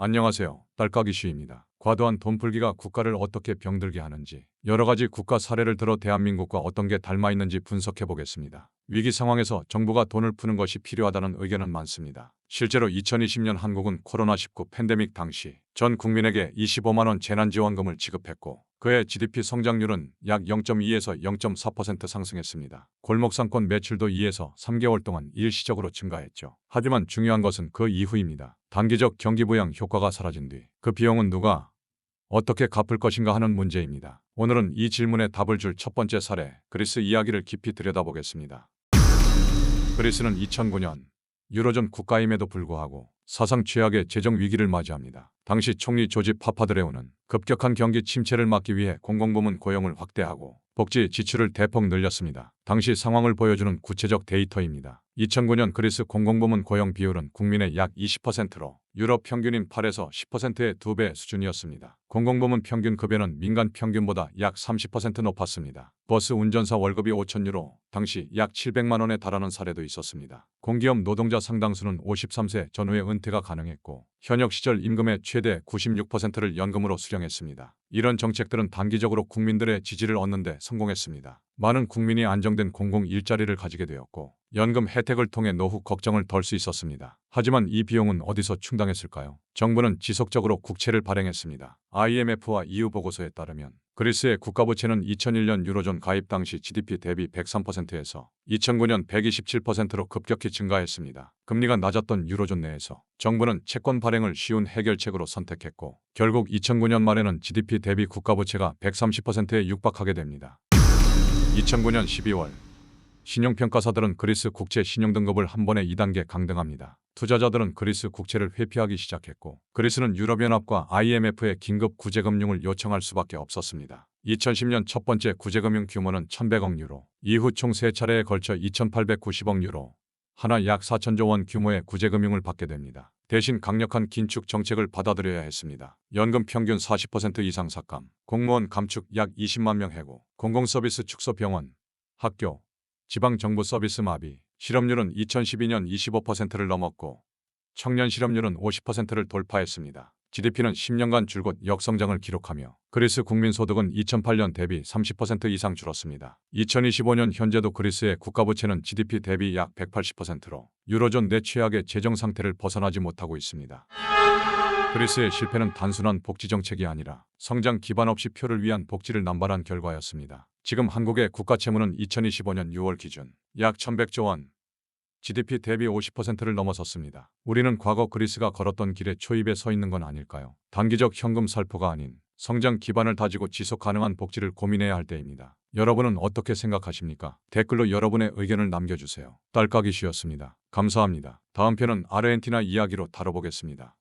안녕하세요. 딸깍이 시입니다. 과도한 돈풀기가 국가를 어떻게 병들게 하는지 여러 가지 국가 사례를 들어 대한민국과 어떤 게 닮아 있는지 분석해 보겠습니다. 위기 상황에서 정부가 돈을 푸는 것이 필요하다는 의견은 많습니다. 실제로 2020년 한국은 코로나19 팬데믹 당시 전 국민에게 25만 원 재난지원금을 지급했고 그해 GDP 성장률은 약 0.2에서 0.4% 상승했습니다. 골목상권 매출도 2에서 3개월 동안 일시적으로 증가했죠. 하지만 중요한 것은 그 이후입니다. 단기적 경기 부양 효과가 사라진 뒤 그 비용은 누가 어떻게 갚을 것인가 하는 문제입니다. 오늘은 이 질문에 답을 줄 첫 번째 사례, 그리스 이야기를 깊이 들여다보겠습니다. 그리스는 2009년 유로존 국가임에도 불구하고 사상 최악의 재정 위기를 맞이합니다. 당시 총리 조지 파파드레오는 급격한 경기 침체를 막기 위해 공공부문 고용을 확대하고 복지 지출을 대폭 늘렸습니다. 당시 상황을 보여주는 구체적 데이터입니다. 2009년 그리스 공공부문 고용 비율은 국민의 약 20%로 유럽 평균인 8에서 10%의 2배 수준이었습니다. 공공부문 평균 급여는 민간 평균보다 약 30% 높았습니다. 버스 운전사 월급이 5,000유로, 당시 약 700만 원에 달하는 사례도 있었습니다. 공기업 노동자 상당수는 53세 전후에 은퇴가 가능했고 현역 시절 임금의 최대 96%를 연금으로 수령했습니다. 이런 정책들은 단기적으로 국민들의 지지를 얻는 데 성공했습니다. 많은 국민이 안정된 공공 일자리를 가지게 되었고 연금 혜택을 통해 노후 걱정을 덜 수 있었습니다. 하지만 이 비용은 어디서 충당했을까요? 정부는 지속적으로 국채를 발행했습니다. IMF와 EU 보고서에 따르면 그리스의 국가부채는 2001년 유로존 가입 당시 GDP 대비 103%에서 2009년 127%로 급격히 증가했습니다. 금리가 낮았던 유로존 내에서 정부는 채권 발행을 쉬운 해결책으로 선택했고 결국 2009년 말에는 GDP 대비 국가부채가 130%에 육박하게 됩니다. 2009년 12월 신용평가사들은 그리스 국채 신용등급을 한 번에 2단계 강등합니다. 투자자들은 그리스 국채를 회피하기 시작했고 그리스는 유럽연합과 IMF에 긴급 구제금융을 요청할 수밖에 없었습니다. 2010년 첫 번째 구제금융 규모는 1,100억 유로, 이후 총 3차례에 걸쳐 2,890억 유로, 하나 약 4천조 원 규모의 구제금융을 받게 됩니다. 대신 강력한 긴축 정책을 받아들여야 했습니다. 연금 평균 40% 이상 삭감, 공무원 감축 약 20만 명 해고, 공공서비스 축소 병원, 학교, 지방정부 서비스 마비, 실업률은 2012년 25%를 넘었고 청년 실업률은 50%를 돌파했습니다. GDP는 10년간 줄곧 역성장을 기록하며 그리스 국민소득은 2008년 대비 30% 이상 줄었습니다. 2025년 현재도 그리스의 국가부채는 GDP 대비 약 180%로 유로존 내 최악의 재정 상태를 벗어나지 못하고 있습니다. 그리스의 실패는 단순한 복지 정책이 아니라 성장 기반 없이 표를 위한 복지를 남발한 결과였습니다. 지금 한국의 국가 채무는 2025년 6월 기준 약 1,100조 원, GDP 대비 50%를 넘어섰습니다. 우리는 과거 그리스가 걸었던 길에 초입에 서 있는 건 아닐까요? 단기적 현금 살포가 아닌 성장 기반을 다지고 지속 가능한 복지를 고민해야 할 때입니다. 여러분은 어떻게 생각하십니까? 댓글로 여러분의 의견을 남겨주세요. 딸깍이씨였습니다. 감사합니다. 다음 편은 아르헨티나 이야기로 다뤄보겠습니다.